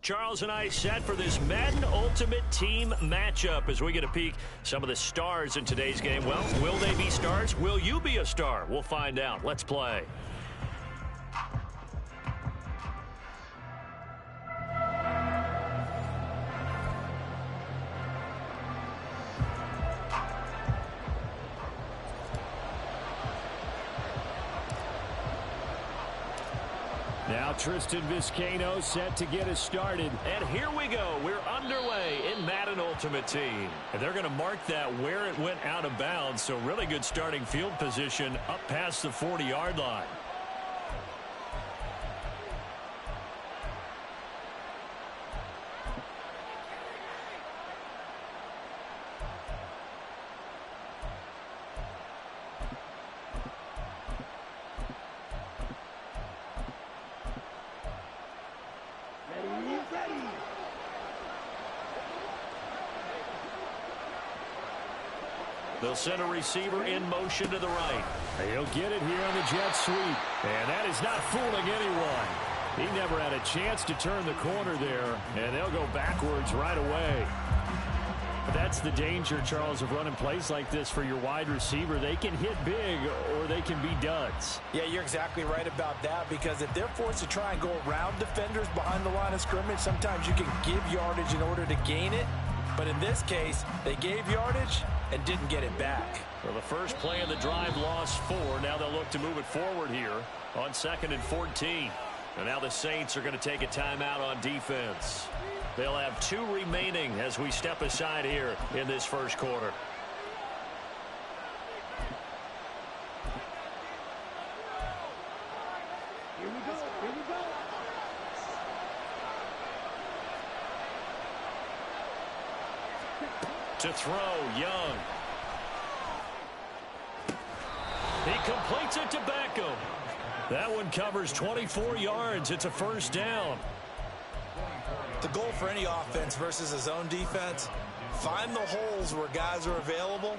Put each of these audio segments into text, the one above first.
Charles and I set for this Madden Ultimate Team matchup as we get a peek some of the stars in today's game. Well, will they be stars? Will you be a star? We'll find out. Let's play. Now Tristan Vizcaino set to get us started. And here we go. We're underway in Madden Ultimate Team. And they're going to mark that where it went out of bounds. So really good starting field position up past the 40-yard line. They'll send a receiver in motion to the right. He'll get it here on the jet sweep. And that is not fooling anyone. He never had a chance to turn the corner there. And they'll go backwards right away. But that's the danger, Charles, of running plays like this for your wide receiver. They can hit big or they can be duds. Yeah, you're exactly right about that, because if they're forced to try and go around defenders behind the line of scrimmage, sometimes you can give yardage in order to gain it. But in this case, they gave yardage and didn't get it back. Well, the first play of the drive lost 4. Now they'll look to move it forward here on 2nd and 14. And now the Saints are going to take a timeout on defense. They'll have 2 remaining as we step aside here in this first quarter. Here we go. To throw, Young. He completes it to Beckham. That one covers 24 yards. It's a first down. The goal for any offense versus a zone defense, find the holes where guys are available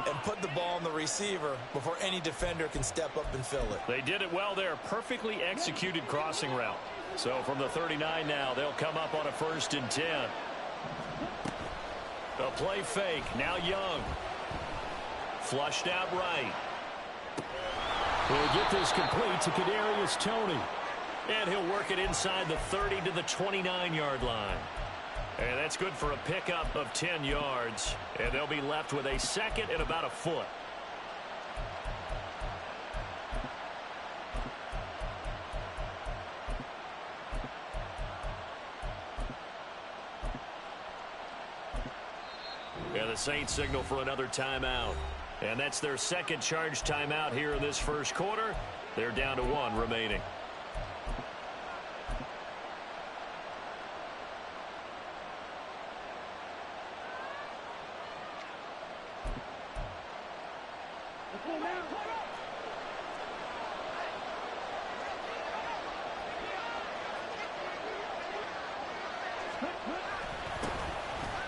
and put the ball on the receiver before any defender can step up and fill it. They did it well there. Perfectly executed crossing route. So from the 39 now, they'll come up on a 1st and 10. A play fake. Now Young. Flushed out right. He'll get this complete to Kadarius Toney. And he'll work it inside the 30 to the 29-yard line. And that's good for a pickup of 10 yards. And they'll be left with a 2nd and about a foot. And the Saints signal for another timeout. And that's their 2nd charge timeout here in this first quarter. They're down to 1 remaining.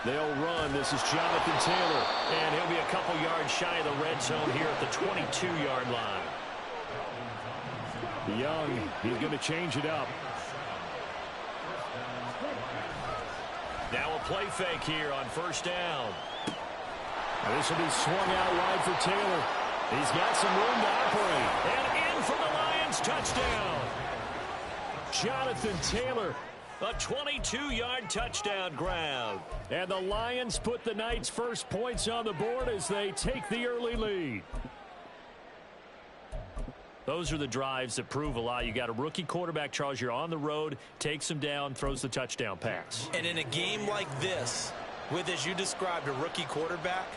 They'll run. This is Jonathan Taylor. And he'll be a couple yards shy of the red zone here at the 22-yard line. Young, he's going to change it up. Now a play fake here on 1st down. This will be swung out wide for Taylor. He's got some room to operate. And in for the Lions, touchdown. Jonathan Taylor. A 22-yard touchdown grab. And the Lions put the Knights' first points on the board as they take the early lead. Those are the drives that prove a lot. You got a rookie quarterback, Charles. You're on the road, takes him down, throws the touchdown pass. And in a game like this, with, as you described, a rookie quarterback,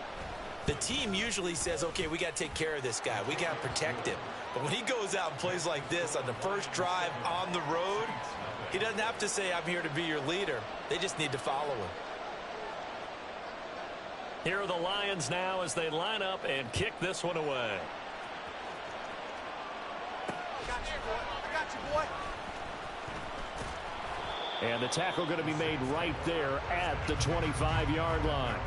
the team usually says, okay, we got to take care of this guy. We got to protect him. But when he goes out and plays like this on the first drive on the road, he doesn't have to say, I'm here to be your leader. They just need to follow him. Here are the Lions now as they line up and kick this one away. I got you, boy. And the tackle going to be made right there at the 25-yard line.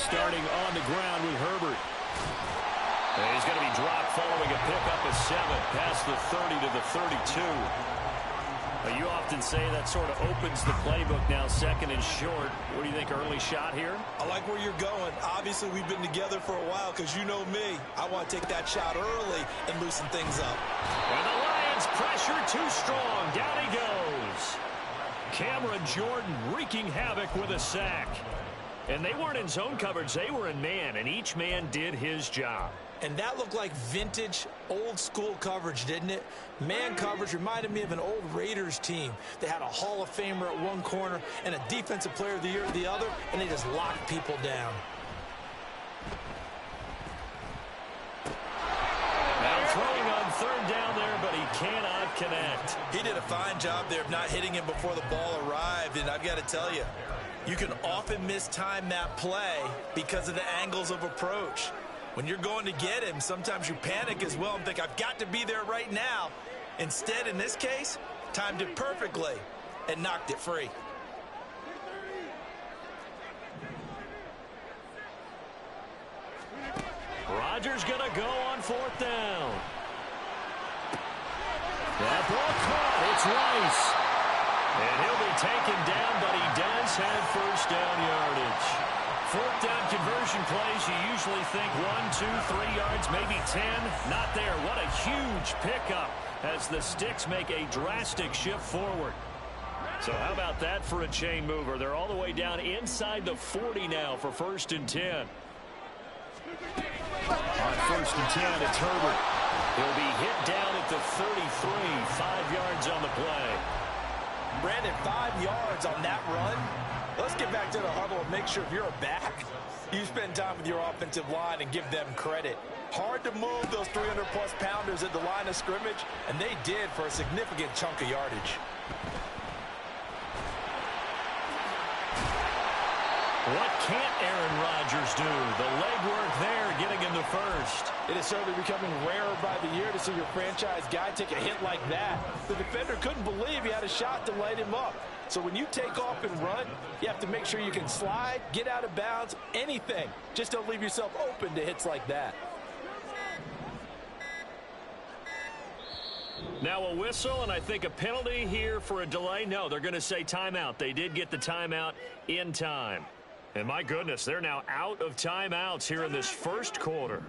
starting on the ground with Herbert. And he's going to be dropped following a pickup of 7 past the 30 to the 32. You often say that sort of opens the playbook now, second and short. What do you think, early shot here? I like where you're going. Obviously, we've been together for a while because you know me. I want to take that shot early and loosen things up. And the Lions pressure too strong. Down he goes. Cameron Jordan wreaking havoc with a sack. And they weren't in zone coverage. They were in man, and each man did his job. And that looked like vintage, old-school coverage, didn't it? Man coverage reminded me of an old Raiders team. They had a Hall of Famer at one corner and a Defensive Player of the Year at the other, and they just locked people down. Now throwing on third down there, but he cannot connect. He did a fine job there of not hitting him before the ball arrived, and I've got to tell you, you can often mistime that play because of the angles of approach. When you're going to get him, sometimes you panic as well and think, I've got to be there right now. Instead, in this case, timed it perfectly and knocked it free. Rodgers going to go on fourth down. That ball caught. It's Rice. And he'll be taken down, but he does have first down yardage. Fourth down conversion plays, you usually think 1, 2, 3 yards, maybe 10. Not there. What a huge pickup as the Sticks make a drastic shift forward. So how about that for a chain mover? They're all the way down inside the 40 now for first and 10. On first and 10, it's Herbert. He'll be hit down at the 33, 5 yards on the play. Brandon, 5 yards on that run. Let's get back to the huddle and make sure if you're a back, you spend time with your offensive line and give them credit. Hard to move those 300-plus pounders at the line of scrimmage, and they did for a significant chunk of yardage. What can't Aaron Rodgers do? The legwork there getting him the first. It is certainly becoming rarer by the year to see your franchise guy take a hit like that. The defender couldn't believe he had a shot to light him up. So when you take off and run, you have to make sure you can slide, get out of bounds, anything. Just don't leave yourself open to hits like that. Now a whistle, and I think a penalty here for a delay. No, they're going to say timeout. They did get the timeout in time. And my goodness, they're now out of timeouts here in this first quarter.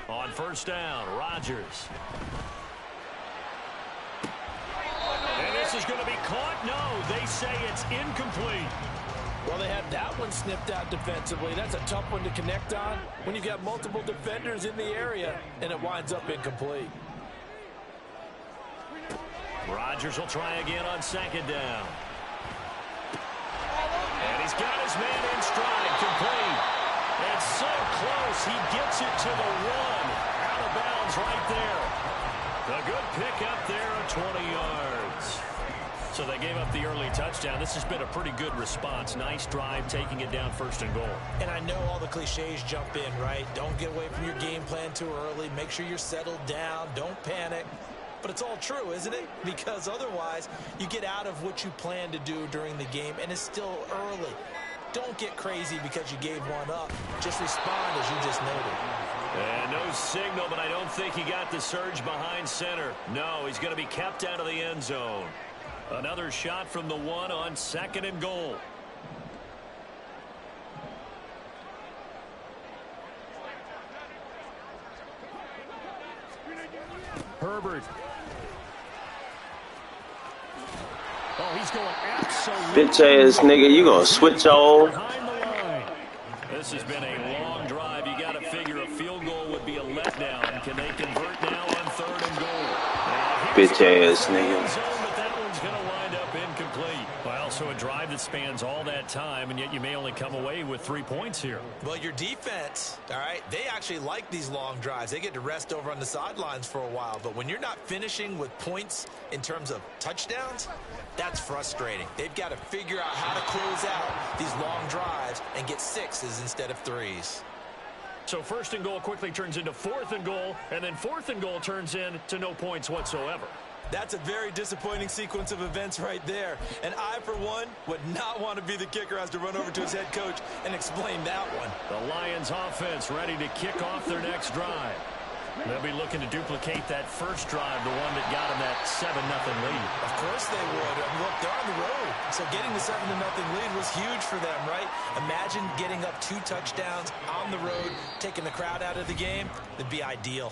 On first down, Rodgers. And this is going to be caught. No, they say it's incomplete. Well, they had that one snipped out defensively. That's a tough one to connect on when you've got multiple defenders in the area, and it winds up incomplete. Rodgers will try again on second down. And he's got his man in stride, complete. And so close, he gets it to the 1. Out of bounds right there. A good pickup there of 20 yards. So they gave up the early touchdown. This has been a pretty good response. Nice drive, taking it down first and goal. And I know all the cliches jump in, right? Don't get away from your game plan too early. Make sure you're settled down. Don't panic. But it's all true, isn't it? Because otherwise, you get out of what you plan to do during the game, and it's still early. Don't get crazy because you gave one up. Just respond as you just noted. And no signal, but I don't think he got the surge behind center. No, he's going to be kept out of the end zone. Another shot from the 1 on second and goal. Herbert. Oh, he's going absolutely. Bitch ass nigga, you gonna switch on? Behind the line. This has been a long drive. You got to figure a field goal would be a letdown. Can they convert now on third and goal? Bitch ass nigga. But that one's going to wind up incomplete. Well, so a drive that spans all that time, and yet you may only come away with 3 points here. Well, your defense, all right, they actually like these long drives. They get to rest over on the sidelines for a while. But when you're not finishing with points in terms of touchdowns, that's frustrating. They've got to figure out how to close out these long drives and get 6s instead of 3s. So first and goal quickly turns into fourth and goal, and then fourth and goal turns into no points whatsoever. That's a very disappointing sequence of events right there. And I, for one, would not want to be the kicker who has to run over to his head coach and explain that one. The Lions offense ready to kick off their next drive. They'll be looking to duplicate that first drive, the one that got them that 7-0 lead. Of course they would. Look, they're on the road. So getting the 7-0 lead was huge for them, right? Imagine getting up 2 touchdowns on the road, taking the crowd out of the game. That'd be ideal.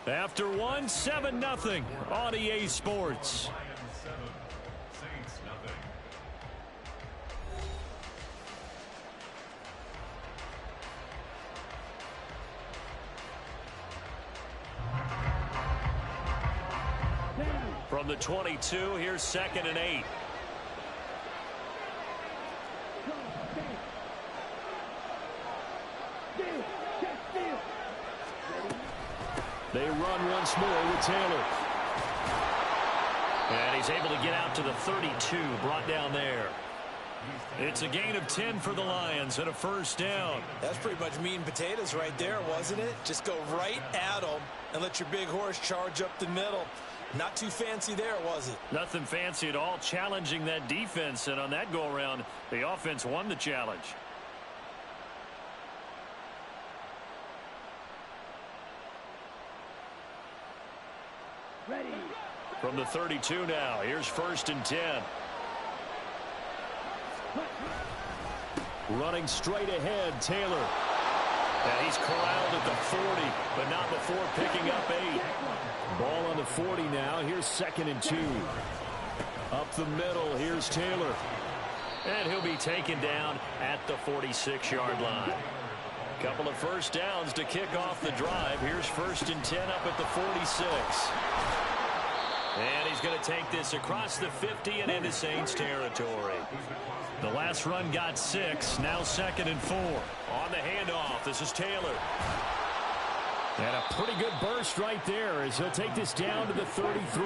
After one, 7-0 on EA Sports. From the 22, here's 2nd and 8. They run once more with Taylor. And he's able to get out to the 32, brought down there. It's a gain of 10 for the Lions and a first down. That's pretty much meat and potatoes right there, wasn't it? Just go right at them and let your big horse charge up the middle. Not too fancy there, was it? Nothing fancy at all, challenging that defense, and on that go-around, the offense won the challenge. Ready. From the 32 now, here's 1st and 10. Running straight ahead, Taylor. And he's corralled at the 40, but not before picking up 8. Ball on the 40 now. Here's 2nd and 2. Up the middle, here's Taylor. And he'll be taken down at the 46-yard line. Couple of first downs to kick off the drive. Here's 1st and 10 up at the 46. And he's going to take this across the 50 and into Saints territory. The last run got 6. Now 2nd and 4. On the handoff, this is Taylor. And a pretty good burst right there as he'll take this down to the 33.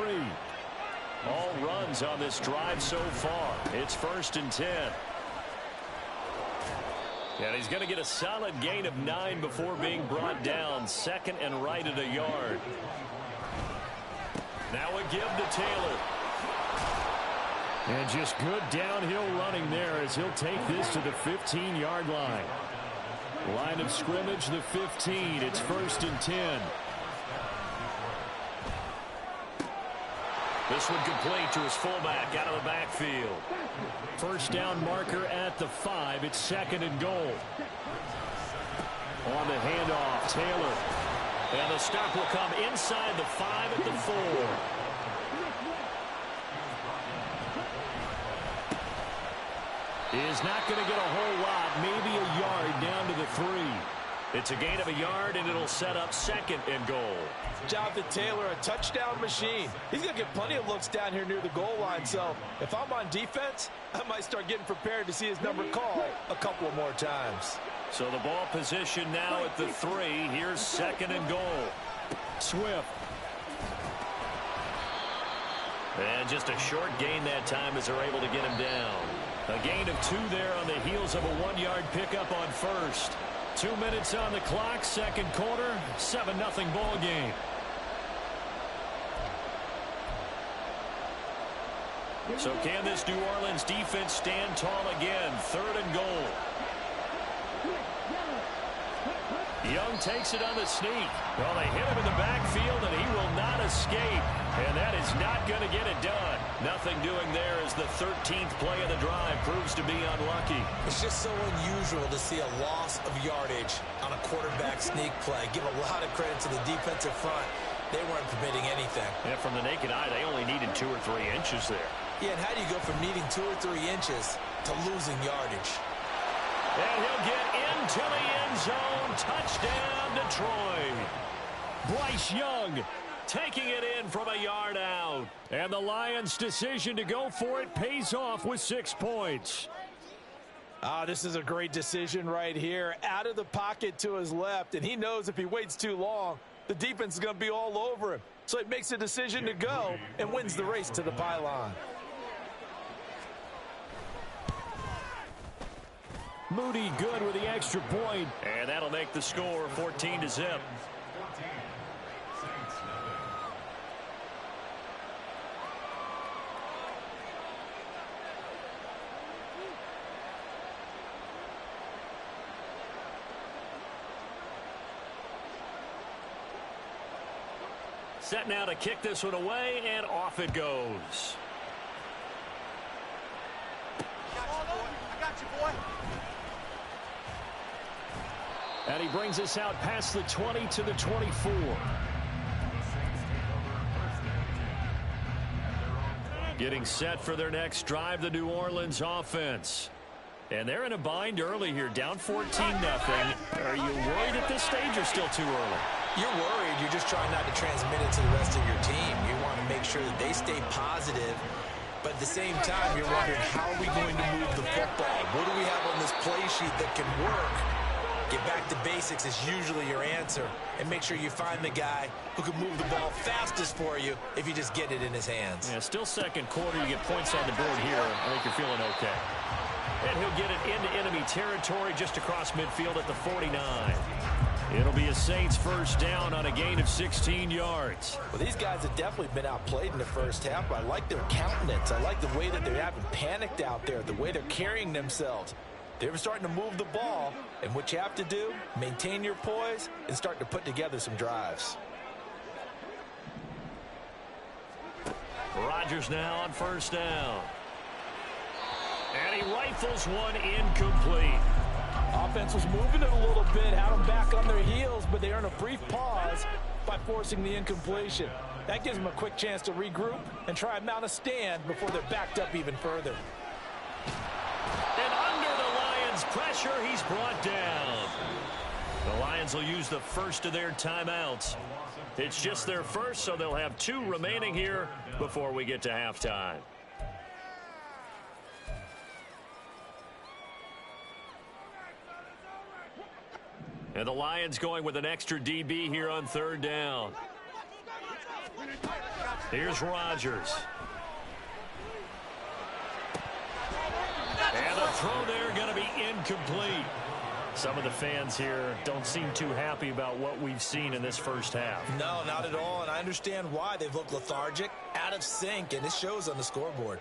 All runs on this drive so far. It's 1st and 10. And he's going to get a solid gain of 9 before being brought down. 2nd and right at a yard. Now a give to Taylor. And just good downhill running there as he'll take this to the 15-yard line. Line of scrimmage, the 15. It's 1st and 10. This one complete to his fullback out of the backfield. First down marker at the 5. It's 2nd and goal. On the handoff, Taylor. And the stop will come inside the 5 at the 4. Is not going to get a whole lot, maybe a yard down to the 3. It's a gain of a yard, and it'll set up 2nd and goal. Jonathan Taylor, a touchdown machine. He's going to get plenty of looks down here near the goal line. So if I'm on defense, I might start getting prepared to see his number called a couple of more times. So the ball position now at the 3. Here's 2nd and goal. Swift. And just a short gain that time as they're able to get him down. A gain of 2 there on the heels of a 1-yard pickup on first. 2 minutes on the clock, second quarter, 7-0 ball game. So can this New Orleans defense stand tall again? 3rd and goal. Young takes it on the sneak. Well, they hit him in the backfield, and he will not escape. And that is not going to get it done. Nothing doing there as the 13th play of the drive proves to be unlucky. It's just so unusual to see a loss of yardage on a quarterback sneak play. Give a lot of credit to the defensive front. They weren't permitting anything. And from the naked eye, they only needed 2 or 3 inches there. Yeah, and how do you go from needing 2 or 3 inches to losing yardage? And he'll get into the end zone. Touchdown, Detroit. Bryce Young taking it in from a yard out. And the Lions' decision to go for it pays off with 6 points. This is a great decision right here. Out of the pocket to his left, and he knows if he waits too long, the defense is going to be all over him. So he makes a decision to go and wins the race to the pylon. Moody good with the extra point. And that'll make the score 14-0. Set now to kick this one away, and off it goes. I got you, boy. And he brings us out past the 20 to the 24. Getting set for their next drive, the New Orleans offense. And they're in a bind early here, down 14-0. Are you worried at this stage or still too early? You're worried. You're just trying not to transmit it to the rest of your team. You want to make sure that they stay positive. But at the same time, you're wondering, how are we going to move the football? What do we have on this play sheet that can work? Get back to basics is usually your answer. And make sure you find the guy who can move the ball fastest for you if you just get it in his hands. Yeah, still second quarter. You get points on the board here. I think you're feeling okay. And he'll get it into enemy territory just across midfield at the 49. It'll be a Saints first down on a gain of 16 yards. Well, these guys have definitely been outplayed in the first half, but I like their countenance. I like the way that they haven't panicked out there, the way they're carrying themselves. They're starting to move the ball, and what you have to do, maintain your poise and start to put together some drives. Rodgers now on first down. And he rifles one incomplete. Offense was moving it a little bit, had them back on their heels, but they earn a brief pause by forcing the incompletion. That gives them a quick chance to regroup and try and mount a stand before they're backed up even further. And under the Lions' pressure, he's brought down. The Lions will use the first of their timeouts. It's just their first, so they'll have 2 remaining here before we get to halftime. And the Lions going with an extra DB here on third down. Here's Rodgers. And the throw there going to be incomplete. Some of the fans here don't seem too happy about what we've seen in this first half. No, not at all, and I understand why. They've looked lethargic, out of sync, and it shows on the scoreboard.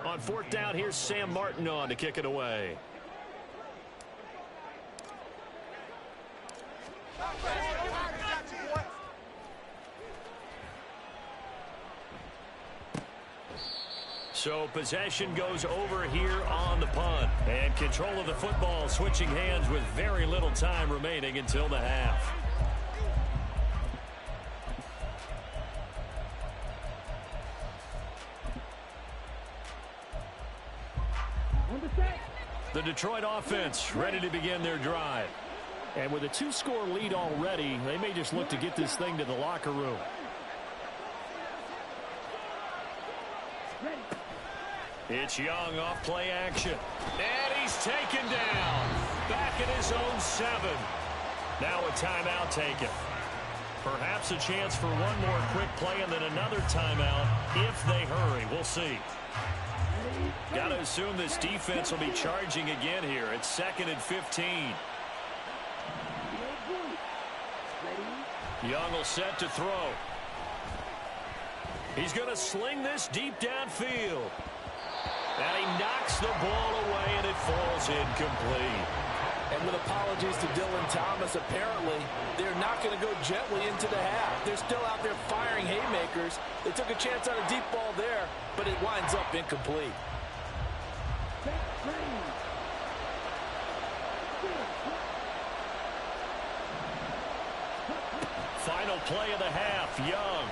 On fourth down, here's Sam Martin on to kick it away. So possession goes over here on the punt. And control of the football switching hands with very little time remaining until the half. The Detroit offense ready to begin their drive. And with a 2-score lead already, they may just look to get this thing to the locker room. It's Young off play action. And he's taken down. Back at his own 7. Now a timeout taken. Perhaps a chance for one more quick play and then another timeout if they hurry. We'll see. Got to assume this defense will be charging again here. It's 2nd and 15. Young will set to throw. He's going to sling this deep downfield. And he knocks the ball away, and it falls incomplete. And with apologies to Dylan Thomas, apparently they're not going to go gently into the half. They're still out there firing haymakers. They took a chance on a deep ball there, but it winds up incomplete. Final play of the half, Young.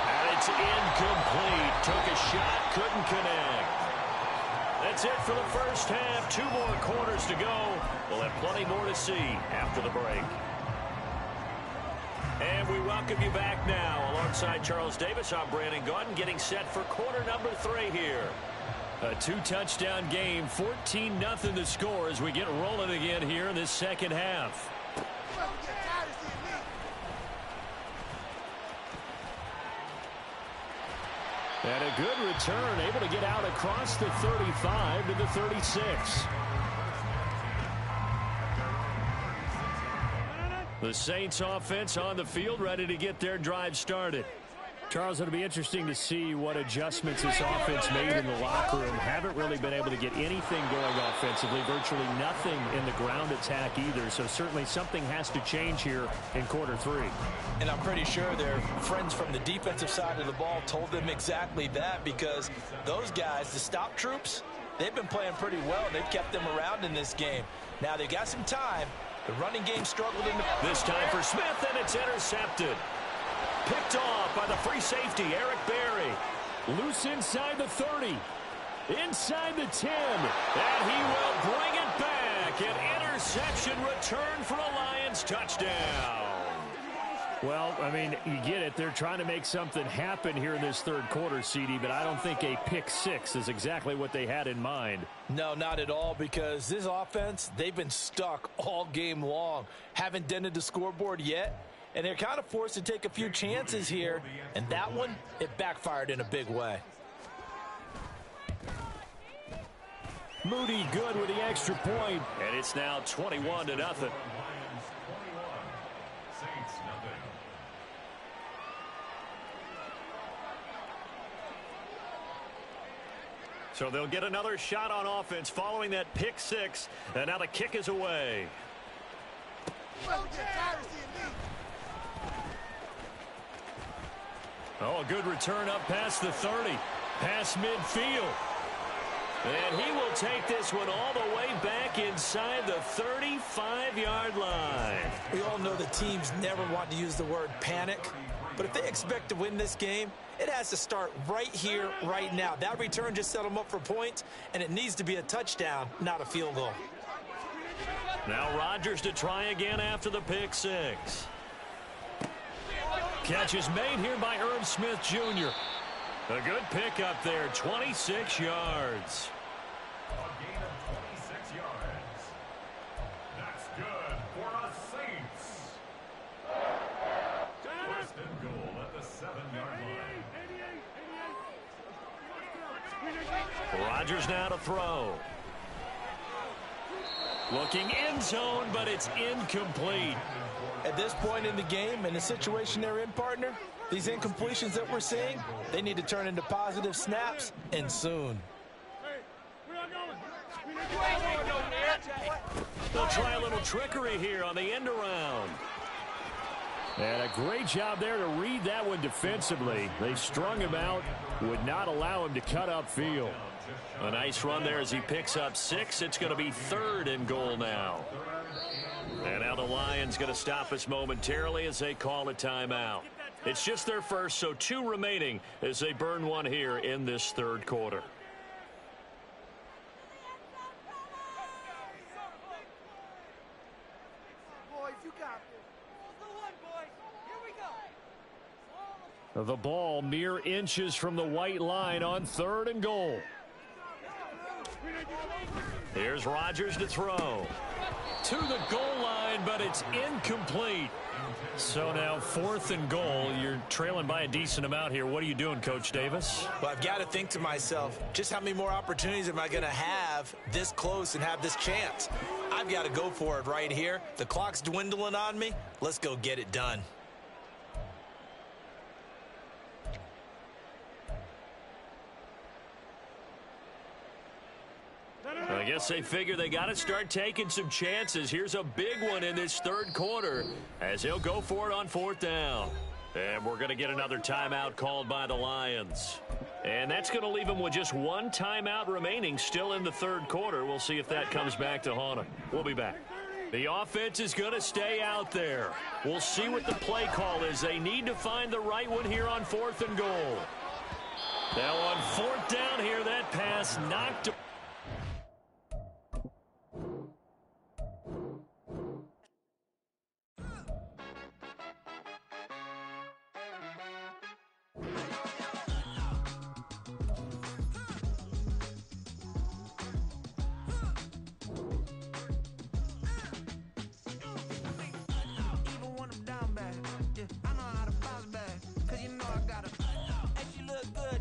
And it's incomplete. Took a shot, couldn't connect. That's it for the first half. 2 more quarters to go. We'll have plenty more to see after the break. And we welcome you back now. Alongside Charles Davis, I'm Brandon Gaudin, getting set for quarter number 3 here. A 2-touchdown game, 14-0 the score as we get rolling again here in this second half. And a good return, able to get out across the 35 to the 36. The Saints offense on the field, ready to get their drive started. Charles, it'll be interesting to see what adjustments this offense made in the locker room. Haven't really been able to get anything going offensively, virtually nothing in the ground attack either. So certainly something has to change here in quarter three. And I'm pretty sure their friends from the defensive side of the ball told them exactly that, because those guys, the stop troops, they've been playing pretty well. They've kept them around in this game. Now they've got some time. The running game struggled in the... This time for Smith, and it's intercepted. Picked off by the free safety, Eric Berry. Loose inside the 30. Inside the 10. And he will bring it back. An interception return for a Lions touchdown. Well, I mean, you get it. They're trying to make something happen here in this third quarter, CD, but I don't think a pick six is exactly what they had in mind. No, not at all, because this offense, they've been stuck all game long. Haven't dented the scoreboard yet, and they're kind of forced to take a few chances here, and that one, it backfired in a big way. Moody good with the extra point. And it's now 21-0. So they'll get another shot on offense following that pick six. And now the kick is away. Oh, a good return up past the 30. Past midfield. And he will take this one all the way back inside the 35-yard line. We all know the teams never want to use the word panic. But if they expect to win this game, it has to start right here, right now. That return just set them up for points, and it needs to be a touchdown, not a field goal. Now Rodgers to try again after the pick six. Catch is made here by Irv Smith Jr. A good pick up there, 26 yards. A gain of 26 yards. That's good for a Saints. First and goal at the 7-yard line. Rodgers now to throw. Looking end zone, but it's incomplete. At this point in the game, and the situation they're in, partner, these incompletions that we're seeing, they need to turn into positive snaps, and soon. They'll try a little trickery here on the end around. And a great job there to read that one defensively. They strung him out, would not allow him to cut upfield. A nice run there as he picks up 6. It's going to be 3rd and goal now. And now the Lions going to stop us momentarily as they call a timeout. It's just their first, so 2 remaining as they burn one here in this 3rd quarter. Boys, you got this. The one, boys. Here we go. The ball mere inches from the white line on 3rd and goal. Here's Rodgers to throw. To the goal line, but it's incomplete. So now 4th and goal. You're trailing by a decent amount here. What are you doing, Coach Davis? Well, I've got to think to myself, just how many more opportunities am I going to have this close and have this chance? I've got to go for it right here. The clock's dwindling on me. Let's go get it done. I guess they figure they got to start taking some chances. Here's a big one in this 3rd quarter as they'll go for it on 4th down. And we're going to get another timeout called by the Lions. And that's going to leave them with just 1 timeout remaining still in the 3rd quarter. We'll see if that comes back to haunt them. We'll be back. The offense is going to stay out there. We'll see what the play call is. They need to find the right one here on 4th and goal. Now on 4th down here, that pass knocked.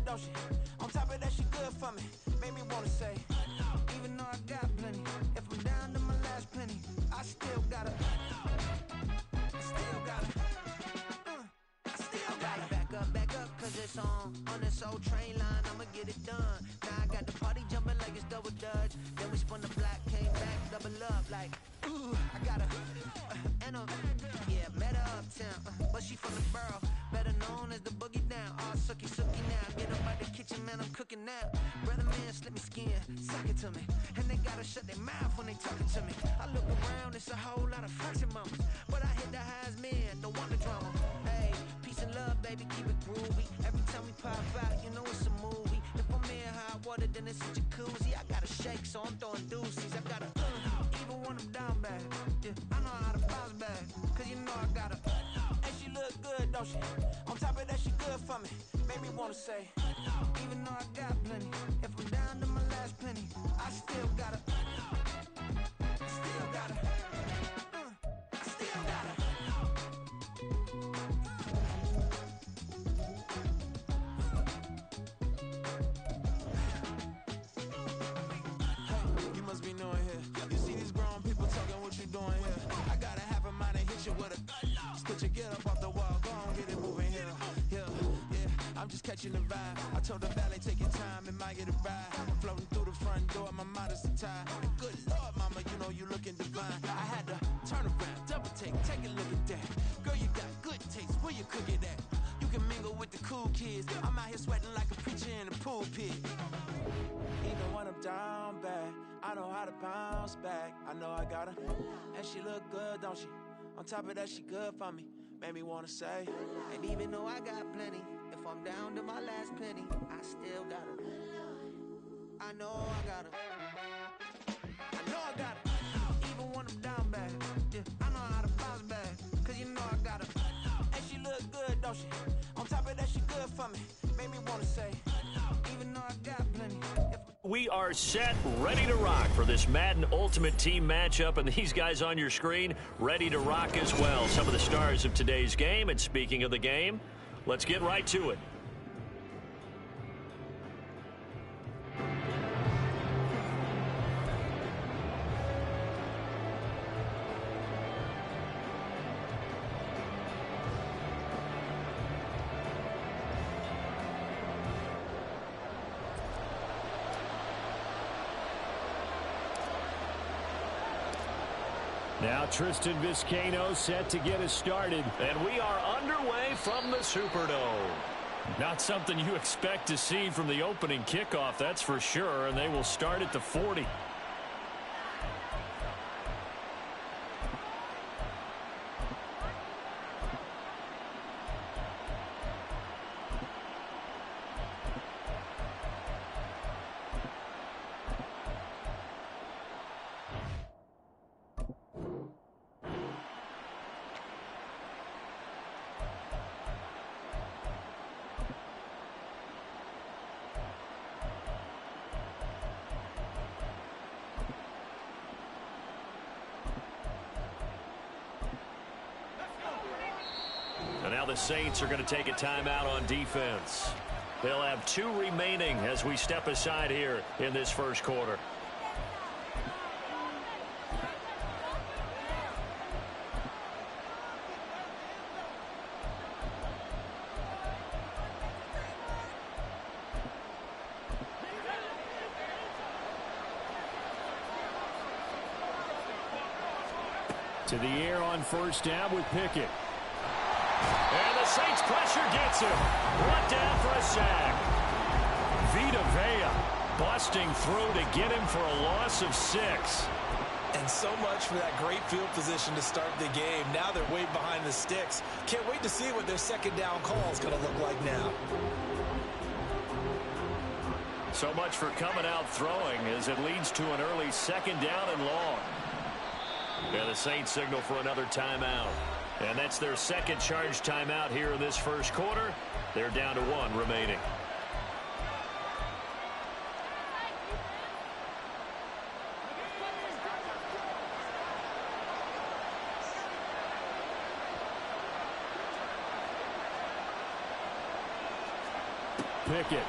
don't she? On top of that, she good for me. Made me wanna say, even though I got plenty, if I'm down to my last penny, I still gotta, back up, cause it's on this old train line, I'ma get it done. Now I got the party jumping like it's double dutch. Then we spun the block, came back, double up, like, ooh, I got met her uptown, but she from the borough, better known as the boogie down. All sookie now, get up out the kitchen, man, I'm cooking now. Brother man, slip me skin, suck it to me, and they gotta shut their mouth when they talking to me. I look around, it's a whole lot of fraction mamas, but I hit the highs, man, don't want the drama. Hey, peace and love, baby, keep it groovy. Every time we pop out, you know it's a movie. If I'm in hot water, then it's a jacuzzi. I gotta shake, so I'm throwing deuces. I gotta, even when I'm down bad, yeah, I know how to bounce back, cause you know I gotta, and she look good, don't she? On top of that, she good for me. Made me wanna say, even though I got plenty, if I'm down to my last penny, I still gotta, you must be knowing here. You see these grown people talking, what you doing here? I gotta have a mind and hit you with a, just put your get up off the wall, go on, get it moving here. Yeah, I'm just catching the vibe. I told the valet, take your time, it might get a ride. Floating through the front door, my mind is tied. And good Lord, mama, you know you looking divine. I had to turn around, double take a look at that. Girl, you got good taste, where you cook it at? You can mingle with the cool kids. I'm out here sweating like a preacher in a pool pit. Even when I'm down bad, I know how to bounce back. I know I got her, and she look good, don't she? On top of that, she good for me. Made me wanna say, and even though I got plenty, if I'm down to my last penny, I still got her. I know I got her. I know I got her. Even when I'm down bad, yeah, I know how to bounce back, cause you know I got her. And she look good, don't she? On top of that, she good for me. Made me wanna say, even though I got plenty. We are set, ready to rock for this Madden Ultimate Team matchup, and these guys on your screen ready to rock as well. Some of the stars of today's game, and speaking of the game, let's get right to it. Now Tristan Vizcaino set to get us started. And we are underway from the Superdome. Not something you expect to see from the opening kickoff, that's for sure, and they will start at the 40. And now the Saints are going to take a timeout on defense. They'll have 2 remaining as we step aside here in this first quarter. To the air on first down with Pickett. And the Saints pressure gets him. Brought down for a sack. Vita Vea busting through to get him for a loss of 6. And so much for that great field position to start the game. Now they're way behind the sticks. Can't wait to see what their second down call is going to look like now. So much for coming out throwing as it leads to an early second down and long. And the Saints signal for another timeout. And that's their second charge timeout here in this first quarter. They're down to 1 remaining. Pickett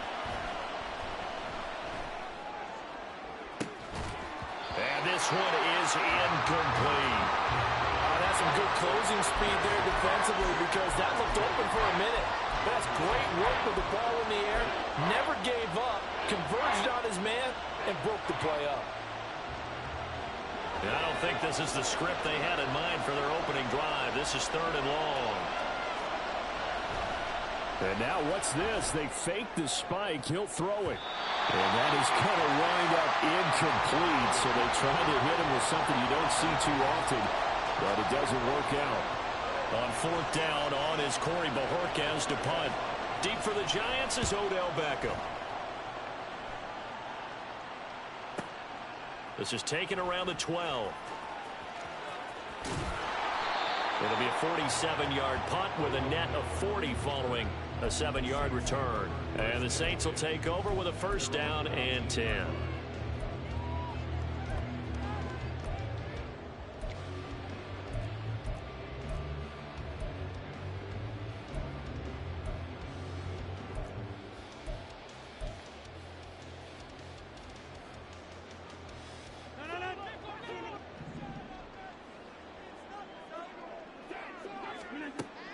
this one is incomplete. That's some good closing speed there defensively because that looked open for a minute. That's great work with the ball in the air. Never gave up, converged on his man, and broke the play up. I don't think this is the script they had in mind for their opening drive. This is 3rd and long. And now what's this? They fake the spike. He'll throw it. And that is going to wind up incomplete. So they try to hit him with something you don't see too often, but it doesn't work out. On 4th down, on is Corey Bajorquez to punt. Deep for the Giants is Odell Beckham. This is taken around the 12. It'll be a 47-yard punt with a net of 40 following a 7-yard return. And the Saints will take over with a 1st down and 10.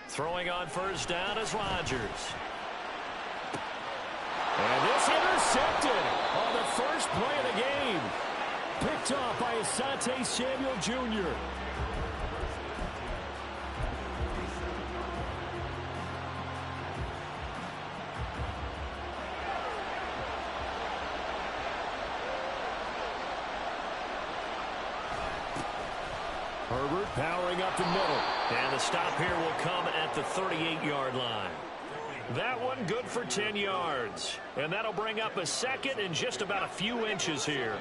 Throwing on 1st down is Rodgers. And this intercepted on the first play of the game. Picked off by Asante Samuel Jr. Herbert powering up the middle. And the stop here will come at the 38-yard line. That one good for 10 yards. And that'll bring up a 2nd and just about a few inches here.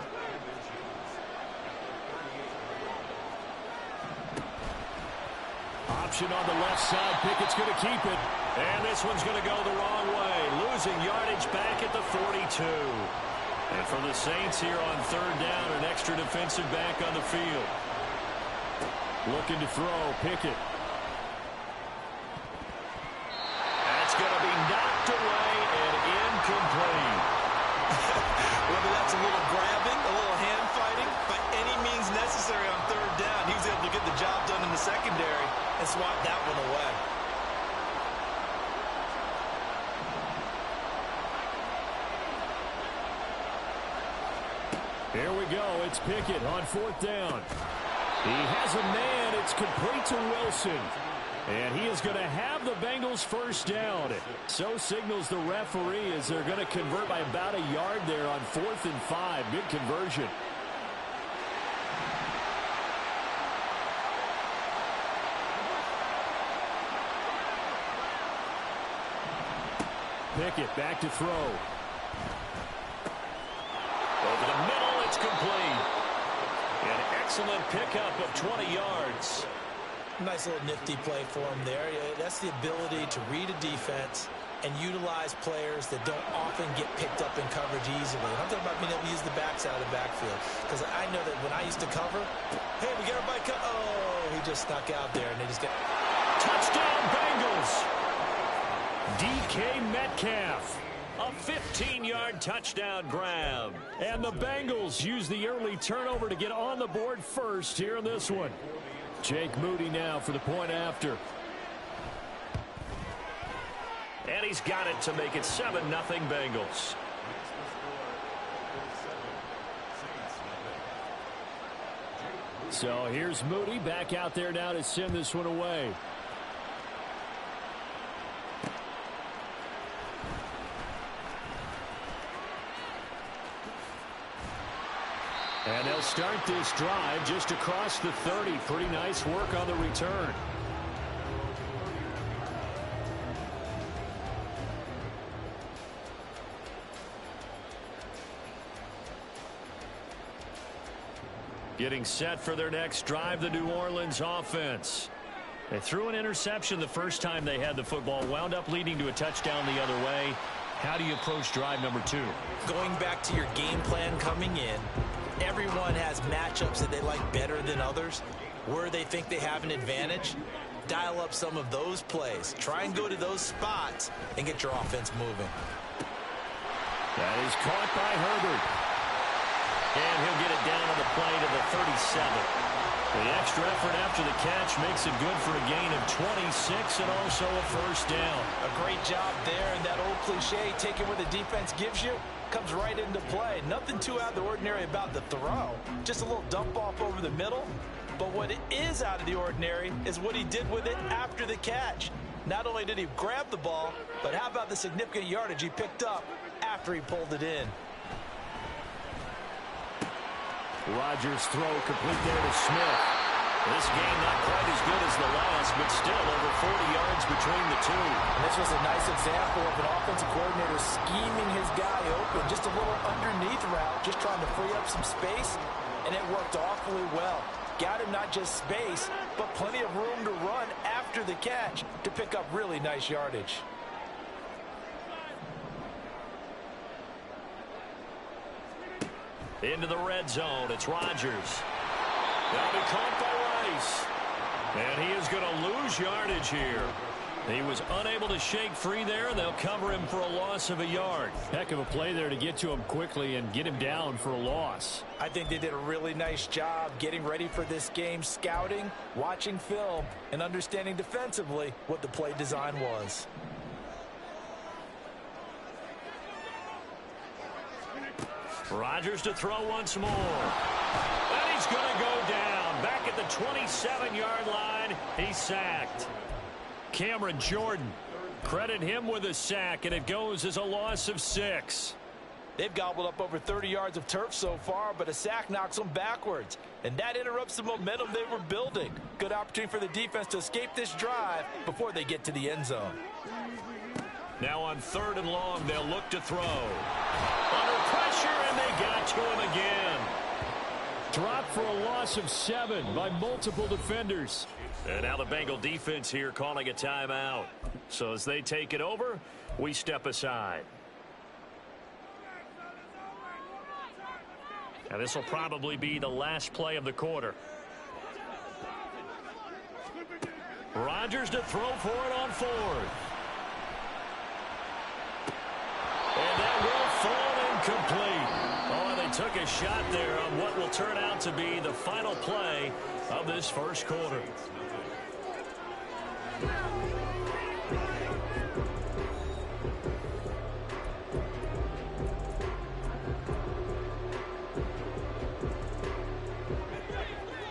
Option on the left side. Pickett's going to keep it. And this one's going to go the wrong way. Losing yardage back at the 42. And for the Saints here on 3rd down, an extra defensive back on the field. Looking to throw. Pickett. That's going to be knocked away and incomplete. Whether that's a little grabbing, a little hand fighting, by any means necessary on 3rd down, he was able to get the job done in the secondary and swat that one away. Here we go. It's Pickett on 4th down. He has a man. It's complete to Wilson. And he is going to have the Bengals 1st down. So signals the referee as they're going to convert by about a yard there on 4th and 5. Good conversion. Pickett back to throw. Over the middle, it's complete. An excellent pickup of 20 yards. Nice little nifty play for him there. That's the ability to read a defense and utilize players that don't often get picked up in coverage easily. And I'm talking about being able to use the backside of the backfield. Because I know that when I used to cover, hey, we got everybody cut. Oh, he just snuck out there, and they just got... Touchdown, Bengals! DK Metcalf. A 15-yard touchdown grab. And the Bengals use the early turnover to get on the board first here in this one. Jake Moody now for the point after. And he's got it to make it 7-0 Bengals. So here's Moody back out there now to send this one away. And they'll start this drive just across the 30. Pretty nice work on the return. Getting set for their next drive, the New Orleans offense. They threw an interception the first time they had the football, wound up leading to a touchdown the other way. How do you approach drive number 2? Going back to your game plan coming in, everyone has matchups that they like better than others. Where they think they have an advantage, dial up some of those plays. Try and go to those spots and get your offense moving. That is caught by Herbert. And he'll get it down on the play to the 37. The extra effort after the catch makes it good for a gain of 26 and also a first down. A great job there, and that old cliche, taking what the defense gives you, comes right into play. Nothing too out of the ordinary about the throw. Just a little dump off over the middle. But what is out of the ordinary is what he did with it after the catch. Not only did he grab the ball, but how about the significant yardage he picked up after he pulled it in. Rodgers' throw complete there to Smith. This game not quite as good as the last, but still over 40 yards between the two. And this was a nice example of an offensive coordinator scheming his guy open. Just a little underneath route, just trying to free up some space, and it worked awfully well. Got him not just space, but plenty of room to run after the catch to pick up really nice yardage. Into the red zone, it's Rodgers. That'll be caught by Rice. And he is going to lose yardage here. He was unable to shake free there, and they'll cover him for a loss of a yard. Heck of a play there to get to him quickly and get him down for a loss. I think they did a really nice job getting ready for this game, scouting, watching film, and understanding defensively what the play design was. Rodgers to throw once more. And he's going to go down. Back at the 27-yard line, he's sacked. Cameron Jordan, credit him with a sack, and it goes as a loss of 6. They've gobbled up over 30 yards of turf so far, but a sack knocks them backwards. And that interrupts the momentum they were building. Good opportunity for the defense to escape this drive before they get to the end zone. Now on 3rd and long, they'll look to throw. Under pressure, and they got to him again. Dropped for a loss of 7 by multiple defenders. And now the Bengal defense here calling a timeout. So as they take it over, we step aside. Now this will probably be the last play of the quarter. Rodgers to throw for it on 4th. And that will fall incomplete. Oh, they took a shot there on what will turn out to be the final play of this first quarter.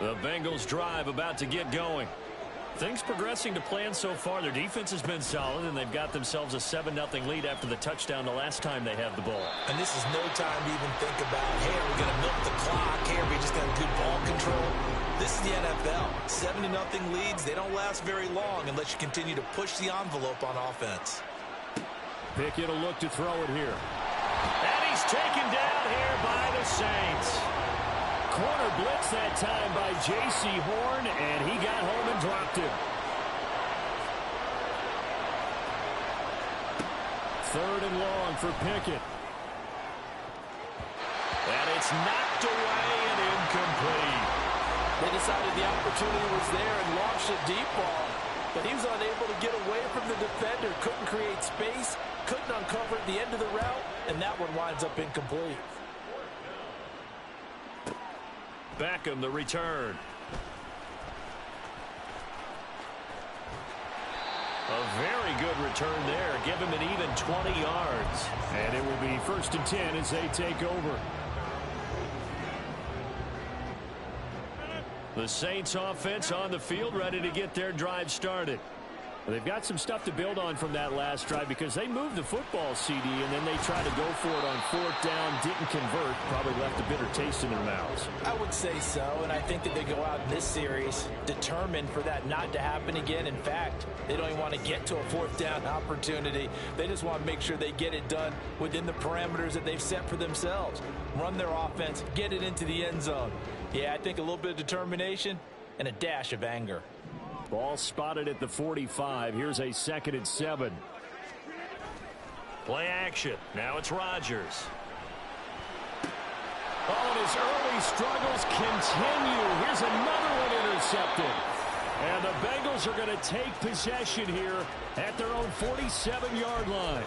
The Bengals drive about to get going. Things progressing to plan so far. Their defense has been solid, and they've got themselves a 7-0 lead after the touchdown the last time they had the ball. And this is no time to even think about, hey, are we going to milk the clock? Hey, are we just going to do ball control? This is the NFL. 7-0 leads, they don't last very long unless you continue to push the envelope on offense. Pickett will look to throw it here. And he's taken down here by the Saints. Corner blitz that time by J.C. Horn, and he got home and dropped him. 3rd and long for Pickett. And it's knocked away and incomplete. They decided the opportunity was there and launched a deep ball, but he was unable to get away from the defender, couldn't create space, couldn't uncover at the end of the route, and that one winds up incomplete. Beckham, the return. A very good return there. Give him an even 20 yards. And it will be 1st and 10 as they take over. The Saints offense on the field, ready to get their drive started. Well, they've got some stuff to build on from that last drive because they moved the football, CD, and then they tried to go for it on 4th down, didn't convert, probably left a bitter taste in their mouths. I would say so, and I think that they go out in this series determined for that not to happen again. In fact, they don't even want to get to a 4th down opportunity. They just want to make sure they get it done within the parameters that they've set for themselves. Run their offense, get it into the end zone. Yeah, I think a little bit of determination and a dash of anger. Ball spotted at the 45. Here's a 2nd and 7. Play action. Now it's Rodgers. Oh, and his early struggles continue. Here's another one intercepted. And the Bengals are going to take possession here at their own 47-yard line.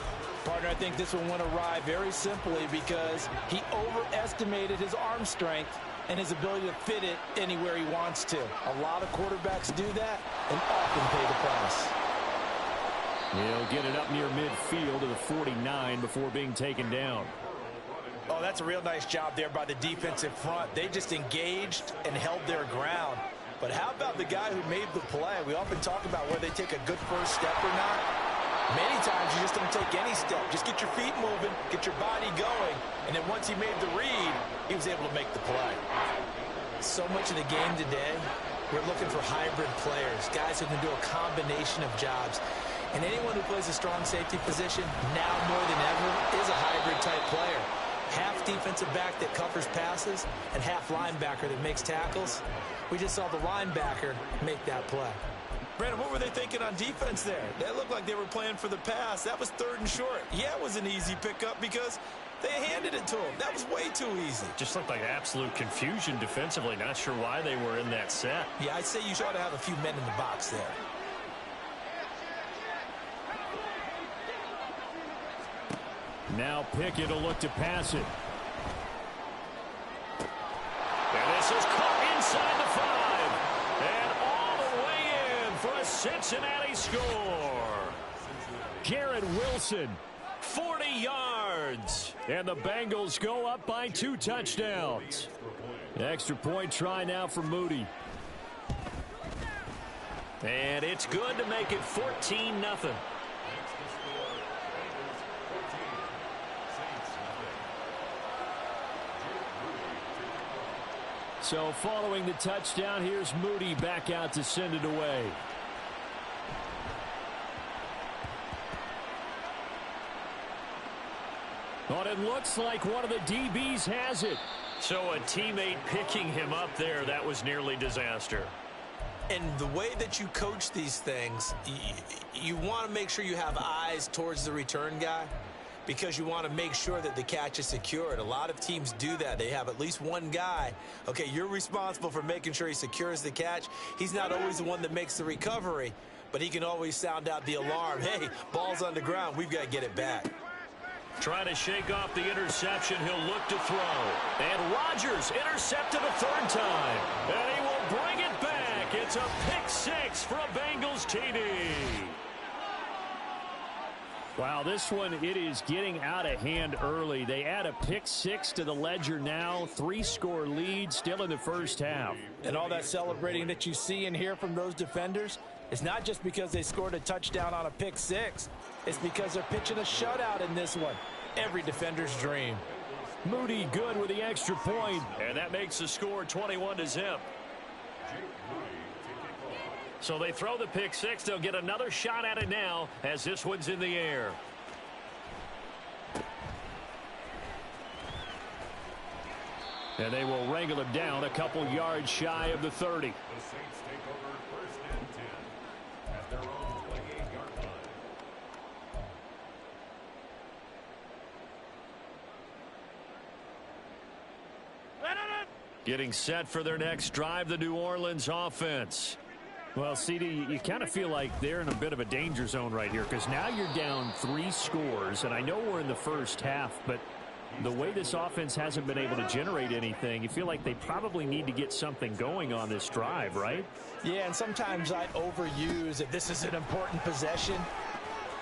Partner, I think this one went awry very simply because he overestimated his arm strength and his ability to fit it anywhere he wants to. A lot of quarterbacks do that and often pay the price. He'll get it up near midfield to the 49 before being taken down. Oh, that's a real nice job there by the defensive front. They just engaged and held their ground. But how about the guy who made the play? We often talk about whether they take a good first step or not. Many times you just don't take any step. Just get your feet moving, get your body going, and then once he made the read, he was able to make the play. So much of the game today, we're looking for hybrid players, guys who can do a combination of jobs. And anyone who plays a strong safety position, now more than ever, is a hybrid-type player. Half defensive back that covers passes and half linebacker that makes tackles. We just saw the linebacker make that play. Brandon, what were they thinking on defense there? They looked like they were playing for the pass. That was 3rd and short. Yeah, it was an easy pickup because they handed it to him. That was way too easy. Just looked like absolute confusion defensively. Not sure why they were in that set. Yeah, I'd say you ought to have a few men in the box there. Now Pickett will look to pass it. And this is caught inside the 5. And all the way in for a Cincinnati score. Garrett Wilson. 40 yards. And the Bengals go up by 2 touchdowns. Extra point try now for Moody. And it's good to make it 14-0. So following the touchdown, here's Moody back out to send it away. But it looks like one of the DBs has it. So a teammate picking him up there, that was nearly disaster. And the way that you coach these things, you want to make sure you have eyes towards the return guy because you want to make sure that the catch is secured. A lot of teams do that. They have at least one guy. Okay, you're responsible for making sure he secures the catch. He's not always the one that makes the recovery, but he can always sound out the alarm. Hey, ball's on the ground. We've got to get it back. Trying to shake off the interception. He'll look to throw. And Rodgers intercepted a 3rd time. And he will bring it back. It's a pick 6 for a Bengals TD. Wow, this one, it is getting out of hand early. They add a pick 6 to the ledger now. 3-score lead still in the first half. And all that celebrating that you see and hear from those defenders, it's not just because they scored a touchdown on a pick 6. It's because they're pitching a shutout in this one. Every defender's dream. Moody good with the extra point. And that makes the score 21-0. So they throw the pick 6. They'll get another shot at it now as this one's in the air. And they will wrangle him down a couple yards shy of the 30. The Saints take over 1st and 10 at their own 28-yard line. Getting set for their next drive, the New Orleans offense. Well, CD, you kind of feel like they're in a bit of a danger zone right here because now you're down 3 scores, and I know we're in the first half, but the way this offense hasn't been able to generate anything, you feel like they probably need to get something going on this drive, right? Yeah, and sometimes I overuse that this is an important possession.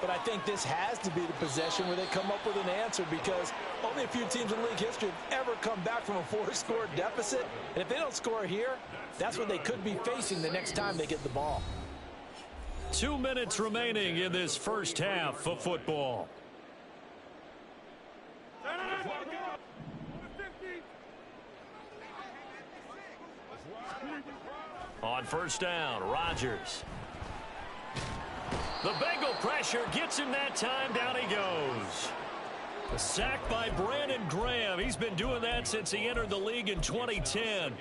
But I think this has to be the possession where they come up with an answer because only a few teams in league history have ever come back from a 4-score deficit. And if they don't score here, that's what they could be facing the next time they get the ball. 2 minutes remaining in this first half of football. On 1st down, Rodgers. The Bengal pressure gets him that time. Down he goes. A sack by Brandon Graham. He's been doing that since he entered the league in 2010.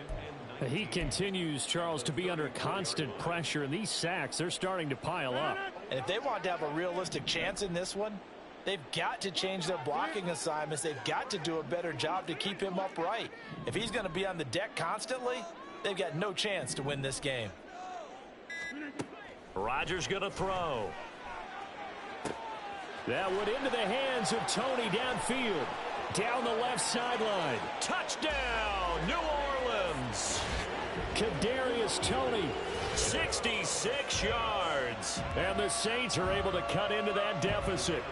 He continues, Charles, to be under constant pressure, and these sacks, they're starting to pile up. And if they want to have a realistic chance in this one, they've got to change their blocking assignments. They've got to do a better job to keep him upright. If he's going to be on the deck constantly, they've got no chance to win this game. Rodgers going to throw. That went into the hands of Tony downfield. Down the left sideline. Touchdown, New Orleans. Kadarius Toney. 66 yards. And the Saints are able to cut into that deficit.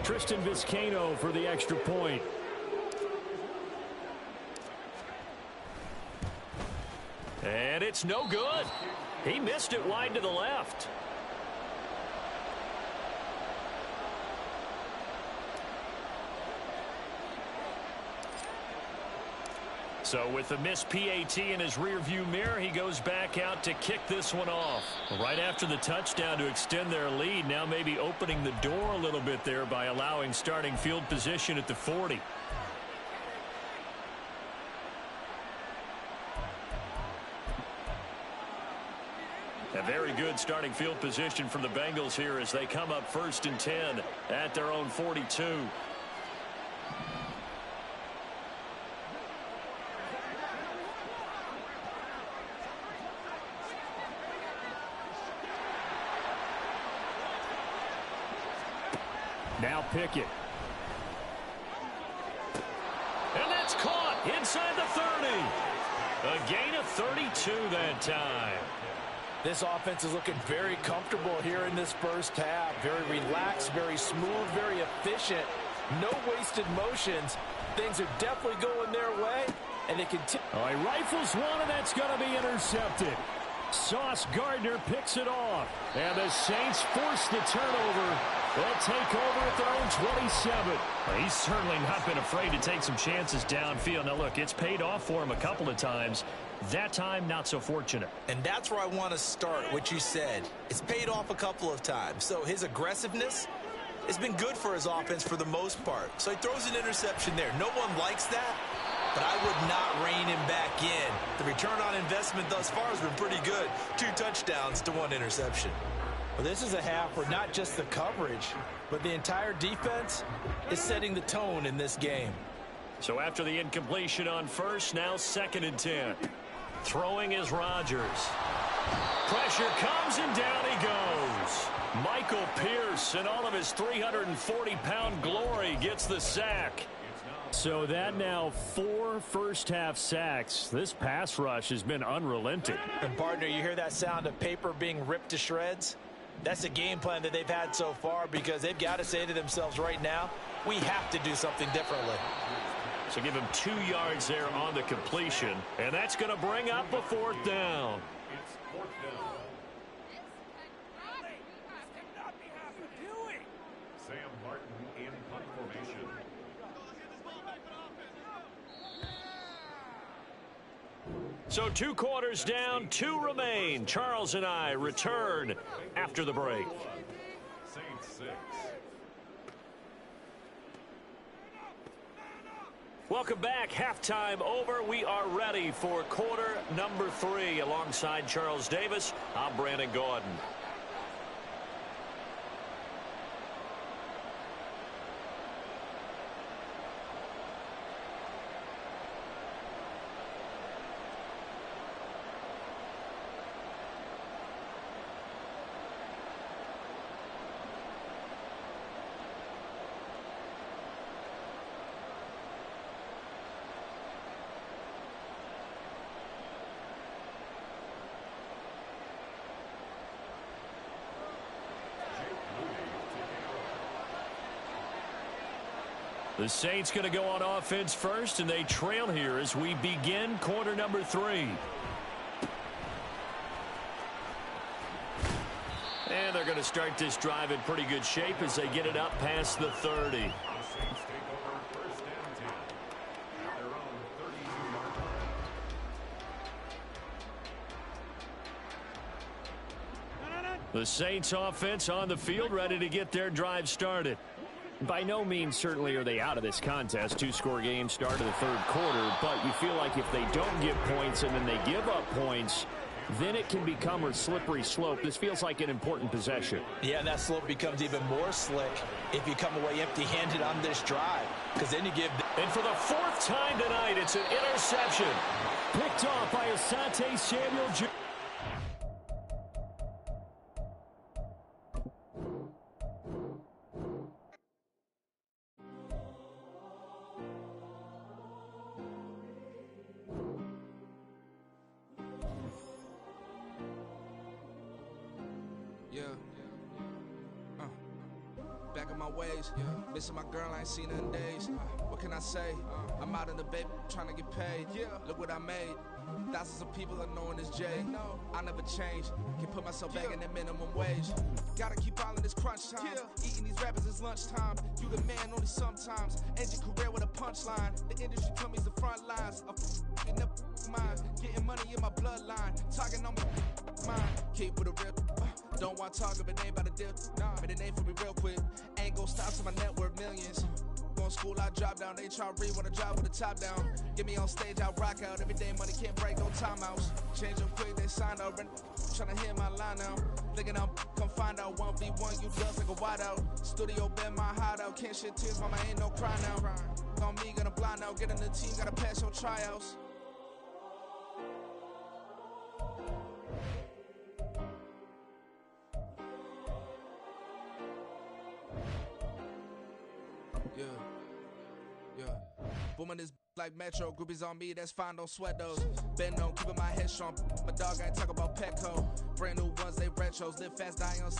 Tristan Vizcaino for the extra point. And it's no good. He missed it wide to the left. So with the missed PAT in his rearview mirror, he goes back out to kick this one off. Right after the touchdown to extend their lead, now maybe opening the door a little bit there by allowing starting field position at the 40. A very good starting field position for the Bengals here as they come up 1st and 10 at their own 42. Now Pickett. And that's caught inside the 30. A gain of 32 that time. This offense is looking very comfortable here in this first half. Very relaxed, very smooth, very efficient. No wasted motions. Things are definitely going their way, and they continue. Oh, he rifles one, and that's going to be intercepted. Sauce Gardner picks it off. And the Saints force the turnover. They'll take over at their own 27. Well, he's certainly not been afraid to take some chances downfield. Now, look, it's paid off for him a couple of times. That time, not so fortunate. And that's where I want to start, what you said. It's paid off a couple of times. So his aggressiveness has been good for his offense for the most part. So he throws an interception there. No one likes that, but I would not rein him back in. The return on investment thus far has been pretty good. 2 touchdowns to 1 interception. Well, this is a half where not just the coverage, but the entire defense is setting the tone in this game. So after the incompletion on first, now 2nd and 10. Throwing is Rodgers. Pressure comes and down he goes. Michael Pierce in all of his 340-pound glory gets the sack. So that now 4 first-half sacks. This pass rush has been unrelenting. And partner, you hear that sound of paper being ripped to shreds? That's the game plan that they've had so far because they've got to say to themselves right now, we have to do something differently. So give him 2 yards there on the completion, and that's going to bring up a 4th down. It's 4th down. Sam Martin in punt formation. So 2 quarters down, 2 remain. Charles and I return after the break. Saints 6. Welcome back. Halftime over. We are ready for quarter number 3. Alongside Charles Davis, I'm Brandon Gordon. The Saints going to go on offense first, and they trail here as we begin quarter number 3. And they're going to start this drive in pretty good shape as they get it up past the 30. The Saints take over 1st and 10 at their own 32-yard line. The Saints offense on the field, ready to get their drive started. By no means certainly are they out of this contest. 2-score game start of the 3rd quarter, but you feel like if they don't get points and then they give up points, then it can become a slippery slope. This feels like an important possession. Yeah, and that slope becomes even more slick if you come away empty-handed on this drive, because then you give. And for the 4th time tonight, it's an interception. Picked off by Asante Samuel Jr. back on my ways. Missing my girl, I ain't seen her in days. What can I say? I'm out in the baby trying to get paid. Look what I made. Thousands of people are knowing this Jay. I never change. Can put myself back in that minimum wage. Gotta keep ballin' this crunch time. Eating these rappers is lunchtime. You the man only sometimes. End your career with a punchline. The industry told me it's the front lines. I'm in the mind. Getting money in my bloodline. Talking on my mind. Keep with a real. Don't want to talk if it ain't about a deal. Made a name for me real quick. Ain't gon' stop till my net worth millions. Going school, I drop down. They try to read when I drive with the top down. Get me on stage, I rock out. Every day money can't break, no timeouts. Change up quick, they sign up. Tryna hear my line now. Thinking I'm come find out 1v1, you dust like a wideout. Studio been my hideout. Can't shed tears, mama ain't no cry now. On me, gonna blind out. Get in the team, gotta pass your tryouts. Yeah. Booming this like Metro. Groupies on me, that's fine, don't sweat those. Been on, keeping my head strong. My dog ain't talk about Petco. Brand new ones, they retros. Live fast, die on stage.